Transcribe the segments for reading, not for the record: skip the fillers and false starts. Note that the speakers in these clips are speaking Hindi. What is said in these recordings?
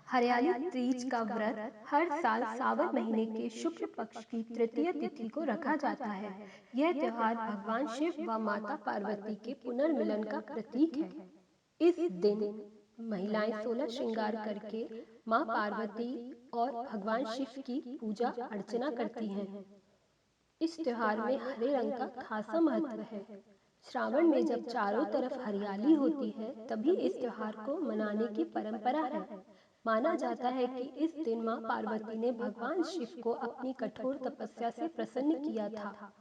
हरियाली तीज का व्रत हर साल सावन महीने के शुक्ल पक्ष की तृतीय तिथि को रखा जाता है। यह त्योहार भगवान शिव व माता पार्वती के पुनर्मिलन का प्रतीक है। इस दिन महिलाएं 16 श्रृंगार करके मां पार्वती और भगवान शिव की पूजा अर्चना करती हैं। इस त्योहार में हरे रंग का खासा महत्व है। श्रावण में जब चारों तरफ हरियाली होती है, तभी इस त्योहार को मनाने की परंपरा है। माना जाता है कि इस दिन मां पार्वती ने भगवान शिव को अपनी कठोर तपस्या से प्रसन्न किया था।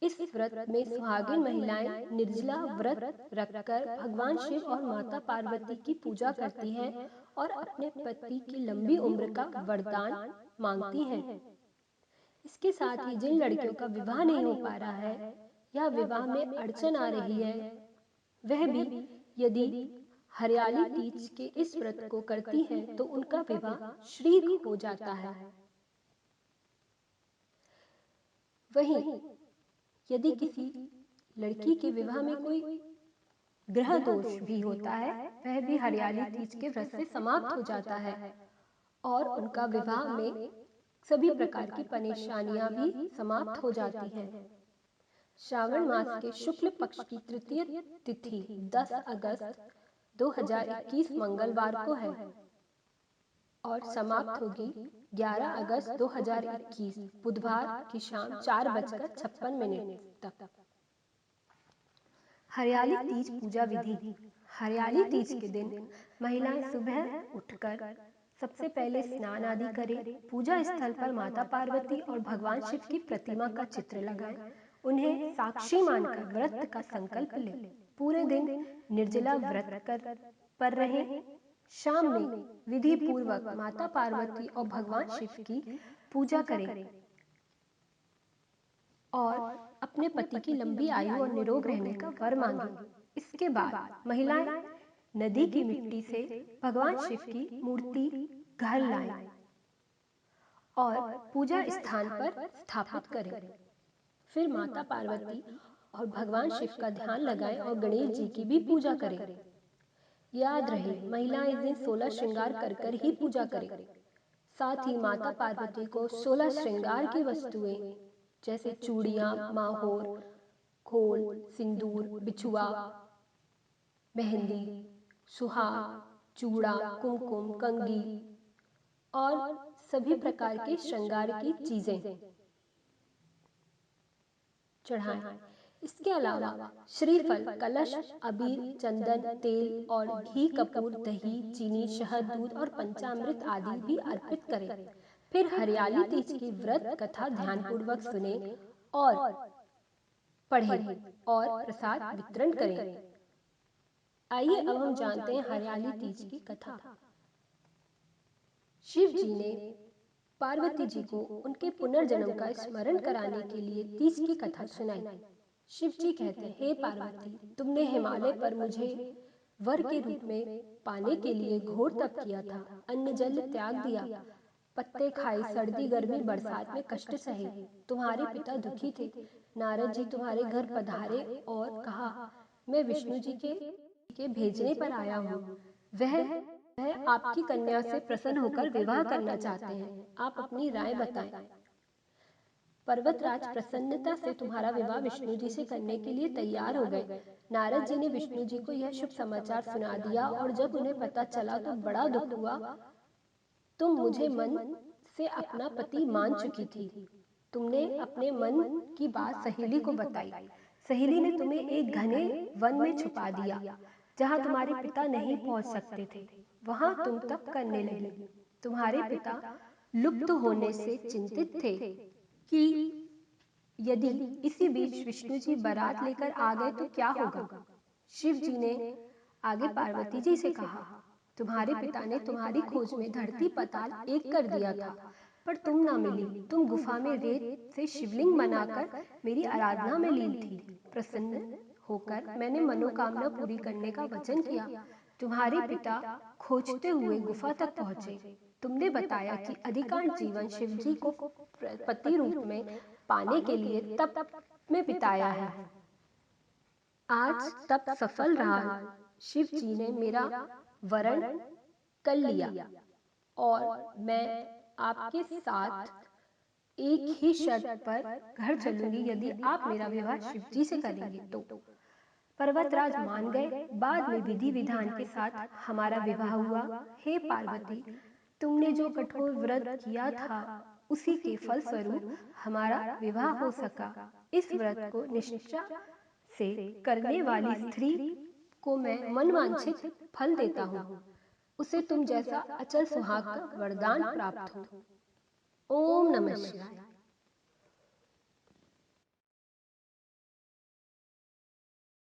इस व्रत में सुहागिन महिलाएं निर्जला व्रत रखकर भगवान शिव और माता पार्वती की पूजा करती हैं और अपने पति की लंबी उम्र का वरदान मांगती हैं। इसके साथ ही जिन लड़कियों का विवाह नहीं हो पा रहा है या विवाह में अड़चन आ रही है, वह भी यदि हरियाली तीज के इस व्रत को करती हैं तो उनका विवाह शीघ्र हो जाता है। वहीं यदि किसी लड़की के विवाह में कोई ग्रह दोष भी होता है, वह भी हरियाली तीज के व्रत से समाप्त हो जाता है और उनका विवाह में सभी प्रकार की परेशानियां भी समाप्त हो जाती हैं। श्रावण मास के शुक्ल पक्ष की तृतीय तिथि 10 अगस्त 2021 मंगलवार को है और समाप्त होगी 11 अगस्त 2021 बुधवार की शाम 4:56 तक। हरियाली तीज पूजा विधि। हरियाली तीज के दिन महिलाएं सुबह उठकर सबसे पहले स्नान आदि करें। पूजा स्थल पर माता पार्वती और भगवान शिव की प्रतिमा का चित्र लगाएं। उन्हें साक्षी मानकर व्रत का संकल्प लें। पूरे दिन निर्जला व्रत पर रहें। शाम में विधि पूर्वक माता पार्वती और भगवान शिव की पूजा करें और अपने पति की लंबी आयु और निरोग रहने का वर मांगें। इसके बाद महिलाएं नदी की मिट्टी से भगवान शिव की मूर्ति घर लाएं और पूजा स्थान पर स्थापित करें। फिर माता पार्वती और भगवान शिव का ध्यान लगाएं और गणेश जी की भी पूजा करें। याद रहे, महिलाएं इस दिन 16 श्रृंगार कर ही पूजा करें। साथ ही माता पार्वती को 16 श्रृंगार की वस्तुएं जैसे चूड़ियां, माहोर, खोल, सिंदूर, बिछुआ, मेहंदी, सुहाग, चूड़ा, कुमकुम, कंगी और सभी प्रकार के श्रृंगार की चीजें चढ़ाएं। इसके अलावा श्रीफल, कलश, अबीर, चंदन, तेल और घी, कपूर, दही, चीनी, शहद, दूध और पंचामृत आदि भी अर्पित करें। फिर हरियाली तीज की व्रत कथा ध्यानपूर्वक सुने और पढ़ें और प्रसाद वितरण करें। आइए अब हम जानते हैं हरियाली तीज की कथा। शिव जी ने पार्वती जी को उनके पुनर्जन्म का स्मरण कराने के लिए तीज की कथा सुनाई। शिव जी कहते हैं, हे पार्वती, तुमने हिमालय पर मुझे वर के रूप में पाने के लिए घोर तप किया था। अन्न जल त्याग दिया, पत्ते खाए, सर्दी गर्मी बरसात में कष्ट सहे। तुम्हारे पिता दुखी थे। नारद जी तुम्हारे घर पधारे और कहा, मैं विष्णु जी के भेजने पर आया हूँ। वह आपकी कन्या से प्रसन्न होकर विवाह करना चाहते हैं। आप अपनी राय बताएं। पर्वतराज प्रसन्नता से तुम्हारा विवाह विष्णु जी से करने के लिए तैयार हो गए। नारद जी ने विष्णु जी को यह शुभ समाचार सुना दिया और जब उन्हें पता चला तो बड़ा दुख हुआ। तुम मुझे मन से अपना पति मान चुकी थी। तुमने अपने मन की बात सहेली को बताई। सहेली ने तुम्हें एक घने वन में छुपा दिया, जहाँ तुम्हारे पिता नहीं पहुँच सकते थे। वहाँ तुम तप करने लगी। तुम्हारे पिता लुप्त होने से चिंतित थे कि यदि इसी बीच विष्णु जी बारात लेकर आ गए तो क्या होगा। शिव जी ने आगे पार्वती जी से कहा, तुम्हारे पिता ने तुम्हारी खोज में धरती पाताल एक कर दिया था, पर तुम ना मिली। तुम गुफा में रेत से शिवलिंग बनाकर मेरी आराधना में लीन थी। प्रसन्न होकर मैंने मनोकामना पूरी करने का वचन किया। तुम्हारे पिता खोजते हुए गुफा तक पहुँचे। तुमने बताया कि अधिकांश जीवन शिव जी को पति रूप में पाने के लिए तप में बिताया है। आज तप सफल रहा। शिव जी ने मेरा वरण कर लिया और मैं आपके साथ एक ही शर्त पर घर चलूंगी यदि आप मेरा विवाह शिव जी से करेंगे तो। पर्वतराज मान गए। बाद में विधि विधान के साथ हमारा विवाह हुआ। हे पार्वती, तुमने जो कठोर व्रत किया था उसी के फल स्वरूप हमारा विवाह हो सका। इस व्रत को निष्ठा से करने वाली स्त्री को मैं मनवांछित फल देता हूँ। उसे तुम जैसा अचल सुहाग का वरदान प्राप्त हो। ओम नमः शिवाय।